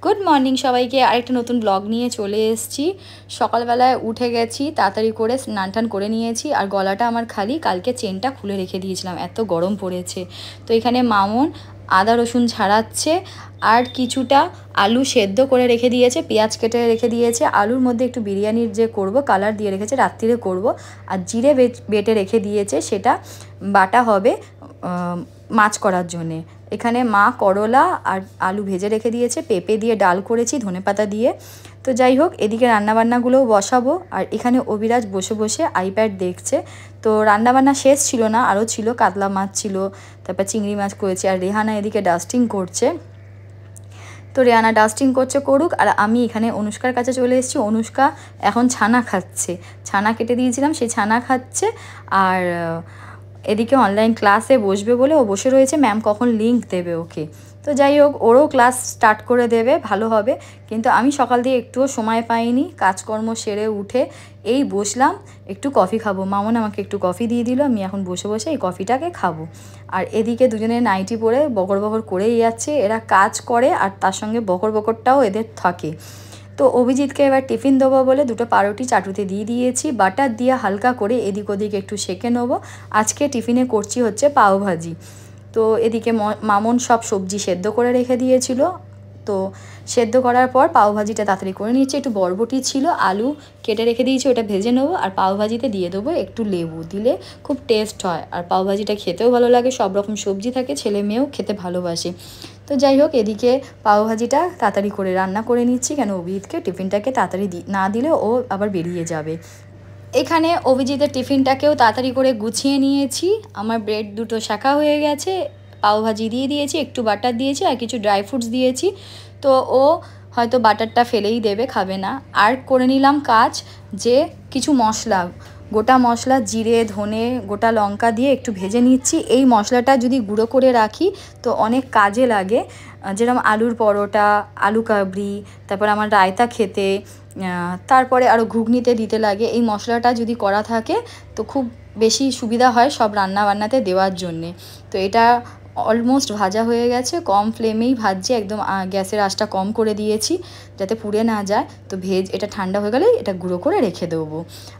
Good morning সবাইকে। আরেকটা নতুন ব্লগ নিয়ে চলে এসেছি। সকালবেলায় উঠে গেছি, তাড়াতাড়ি করে স্নান টান করে নিয়েছি। আর গলাটা আমার খালি, কালকে চেনটা খুলে রেখে দিয়েছিলাম, এত গরম পড়েছে। তো এখানে মামন আদা রসুন ছাড়াচ্ছে, আর কিছুটা আলু সেদ্ধ করে রেখে দিয়েছে, পেঁয়াজ কেটে রেখে দিয়েছে। আলুর মধ্যে একটু বিরিয়ানির যে করব কালার দিয়ে রেখেছে, রাত্রিরে করব। আর জিরে বেটে রেখে দিয়েছে, সেটা বাটা হবে মাছ করার জন্যে। এখানে মা করলা আর আলু ভেজে রেখে দিয়েছে, পেঁপে দিয়ে ডাল করেছি ধনেপাতা দিয়ে। তো যাই হোক, এদিকে রান্নাবান্নাগুলোও বসাবো। আর এখানে অভিরাজ বসে বসে আইপ্যাড দেখছে। তো রান্নাবান্না শেষ ছিল না, আরও ছিল, কাতলা মাছ ছিল, তারপর চিংড়ি মাছ করেছি। আর রেহানা এদিকে ডাস্টিং করছে। তো রেহানা ডাস্টিং করছে, করুক। আর আমি এখানে অনুষ্কার কাছে চলে এসেছি। অনুষ্কা এখন ছানা খাচ্ছে, ছানা কেটে দিয়েছিলাম, সেই ছানা খাচ্ছে। আর এদিকে অনলাইন ক্লাসে বসবে বলে ও বসে রয়েছে, ম্যাম কখন লিঙ্ক দেবে ওকে। তো যাই হোক, ওরও ক্লাস স্টার্ট করে দেবে, ভালো হবে। কিন্তু আমি সকাল দিয়ে একটুও সময় পাইনি, কাজকর্ম সেরে উঠে এই বসলাম, একটু কফি খাবো। মামন আমাকে একটু কফি দিয়ে দিল, আমি এখন বসে বসে এই কফিটাকে খাবো। আর এদিকে দুজনে নাইটি পরে বকর বকর করেই যাচ্ছে। এরা কাজ করে আর তার সঙ্গে বকর বকরটাও এদের থাকে। তো অভিজিৎকে এবার টিফিন দেবো বলে দুটো পাউরুটি চাটুতে দিয়ে দিয়েছি, বাটার দিয়ে হালকা করে এদিক ওদিক একটু সেঁকে নেবো। আজকে টিফিনে করছি হচ্ছে পাওভাজি। তো এদিকে মামন সব সবজি সেদ্ধ করে রেখে দিয়েছিল। তো সেদ্ধ করার পর পাওভাজিটা তাড়াতাড়ি করে নিচ্ছি। একটু বরবটি ছিল, আলু কেটে রেখে দিয়েছি, ওটা ভেজে নেবো। আর পাওভাজিতে দিয়ে দেবো একটু লেবু, দিলে খুব টেস্ট হয়। আর পাওভাজিটা খেতেও ভালো লাগে, সব রকম সবজি থাকে, ছেলে মেয়েও খেতে ভালোবাসে। তো যাই হোক, এদিকে পাওভাজিটা তাড়াতাড়ি করে রান্না করে নিচ্ছি, কেন অভিজিৎকে টিফিনটাকে তাড়াতাড়ি না দিলে ও আবার বেরিয়ে যাবে। এখানে অভিজিতের টিফিনটাকেও তাড়াতাড়ি করে গুছিয়ে নিয়েছি। আমার ব্রেড দুটো শাখা হয়ে গেছে, পাওভাজি দিয়ে দিয়েছি, একটু বাটার দিয়েছি, আর কিছু ড্রাই ফ্রুটস দিয়েছি। তো ও হয়তো বাটারটা ফেলেই দেবে, খাবে না। আর করে নিলাম কাজ, যে কিছু মশলা, গোটা মশলা, জিরে ধনে গোটা লঙ্কা দিয়ে একটু ভেজে নিচ্ছি। এই মশলাটা যদি গুঁড়ো করে রাখি তো অনেক কাজে লাগে, যেরকম আলুর পরোটা, আলু কাবড়ি, তারপর আমার রায়তা খেতে, তারপরে আরও ঘুগনিতে দিতে লাগে। এই মশলাটা যদি করা থাকে তো খুব বেশি সুবিধা হয় সব রান্না বান্নাতে দেওয়ার জন্যে। তো এটা অলমোস্ট ভাজা হয়ে গেছে, কম ফ্লেমেই ভাজছি, একদম গ্যাসের আঁচটা কম করে দিয়েছি যাতে পুড়ে না যায়। তো এটা ঠান্ডা হয়ে গেলেই এটা গুঁড়ো করে রেখে দেবো।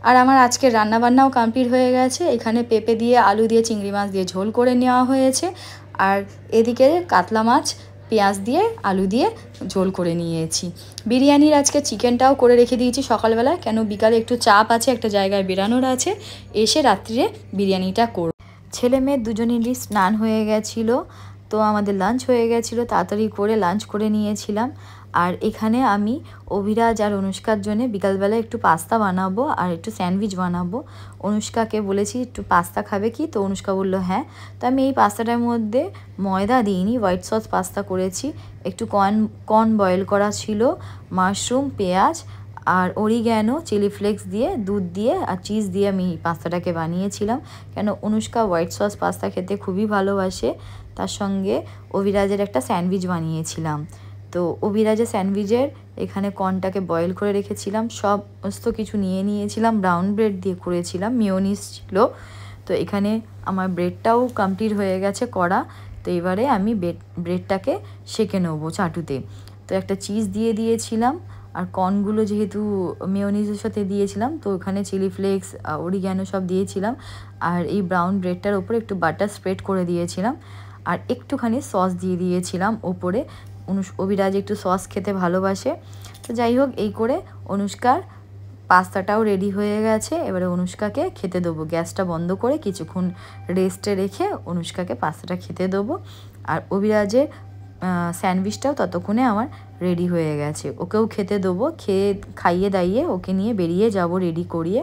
আর আমার আজকের রান্নাবান্নাও কমপ্লিট হয়ে গেছে। এখানে পেঁপে দিয়ে, আলু দিয়ে, চিংড়ি মাছ দিয়ে ঝোল করে নেওয়া হয়েছে। আর এদিকে কাতলা মাছ পেঁয়াজ দিয়ে আলু দিয়ে ঝোল করে নিয়েছি। বিরিয়ানির আজকে চিকেনটাও করে রেখে দিয়েছি সকালবেলা, কেন বিকালে একটু চাপ আছে, একটা জায়গায় বেরানোর আছে, এসে রাত্রিরে বিরিয়ানিটা করব। ছেলে মেয়ে দুজনেরই স্নান হয়ে গেছিলো, তো আমাদের লাঞ্চ হয়ে গেছিলো, তাড়াতাড়ি করে লাঞ্চ করে নিয়েছিলাম। আর এখানে আমি অভিরাজ আর অনুষ্কার জন্য বিকালবেলা একটু পাস্তা বানাবো আর একটু স্যান্ডউইচ বানাবো। অনুষ্কাকে বলেছি একটু পাস্তা খাবে কি, তো অনুষ্কা বললো হ্যাঁ। তো আমি এই পাস্তাটার মধ্যে ময়দা দিইনি, হোয়াইট সস পাস্তা করেছি। একটু কর্ন বয়েল করা ছিল, মাশরুম, পেঁয়াজ আর অরিগ্যানো, চিলি ফ্লেক্স দিয়ে, দুধ দিয়ে আর চিজ দিয়ে আমি পাস্তাটাকে বানিয়েছিলাম। কেন অনুষ্কা হোয়াইট সস পাস্তা খেতে খুবই ভালোবাসে। তার সঙ্গে অভিরাজের একটা স্যান্ডউইচ বানিয়েছিলাম। তো অভিরাজের স্যান্ডউইচের এখানে কর্নটাকে বয়েল করে রেখেছিলাম, সমস্ত কিছু নিয়ে নিয়েছিলাম, ব্রাউন ব্রেড দিয়ে করেছিলাম, মেয়োনিজ ছিল। তো এখানে আমার ব্রেডটাও কমপ্লিট হয়ে গেছে করা। তো এবারে আমি ব্রেডটাকে সেঁকে নেবো চাটুতে। তো একটা চিজ দিয়ে দিয়েছিলাম, আর কর্নগুলো যেহেতু মেয়োনিজের সাথে দিয়েছিলাম, তো ওখানে চিলি ফ্লেক্স, অরিগ্যানো সব দিয়েছিলাম। আর এই ব্রাউন ব্রেডটার ওপরে একটু বাটার স্প্রেড করে দিয়েছিলাম, আর একটুখানি সস দিয়ে দিয়েছিলাম ওপরে। অভিরাজ একটু সস খেতে ভালোবাসে। তো যাই হোক, এই করে অনুষ্কার পাস্তাটাও রেডি হয়ে গেছে। এবারে অনুষ্কাকে খেতে দেবো, গ্যাসটা বন্ধ করে কিছুক্ষণ রেস্টে রেখে অনুষ্কাকে পাস্তাটা খেতে দেবো। আর অভিরাজের স্যান্ডউইচটাও ততক্ষণে আমার রেডি হয়ে গেছে, ওকেও খেতে দেবো। খাইয়ে দাইয়ে ওকে নিয়ে বেরিয়ে যাব রেডি করিয়ে।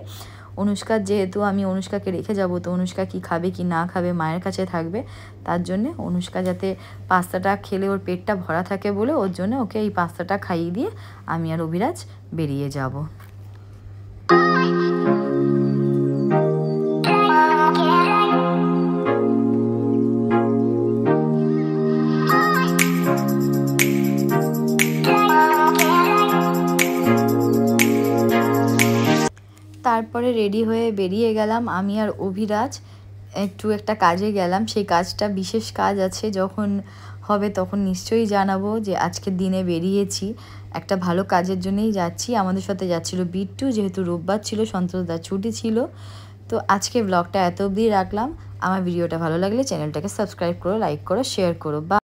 অনুষ্কার যেহেতু আমি অনুষ্কাকে রেখে যাব, তো অনুষ্কা কি খাবে কি না খাবে, মায়ের কাছে থাকবে, তার জন্যে অনুষ্কা যাতে পাস্তাটা খেলে ওর পেটটা ভরা থাকে বলে ওর জন্য ওকে এই পাস্তাটা খাইয়ে দিয়ে আমি আর অভিরাজ বেরিয়ে যাব। তারপরে রেডি হয়ে বেরিয়ে গেলাম আমি আর অভিরাজ, একটা কাজে গেলাম। সেই কাজটা বিশেষ কাজ আছে, যখন হবে তখন নিশ্চয়ই জানাবো যে আজকের দিনে বেরিয়েছি, একটা ভালো কাজের জন্যই যাচ্ছি। আমাদের সাথে যাচ্ছিল বিট্টু, যেহেতু রোববার ছিল, সন্তোষদার ছুটি ছিল। তো আজকে ব্লগটা এত অবধি রাখলাম। আমার ভিডিওটা ভালো লাগলে চ্যানেলটাকে সাবস্ক্রাইব করো, লাইক করো, শেয়ার করো। বা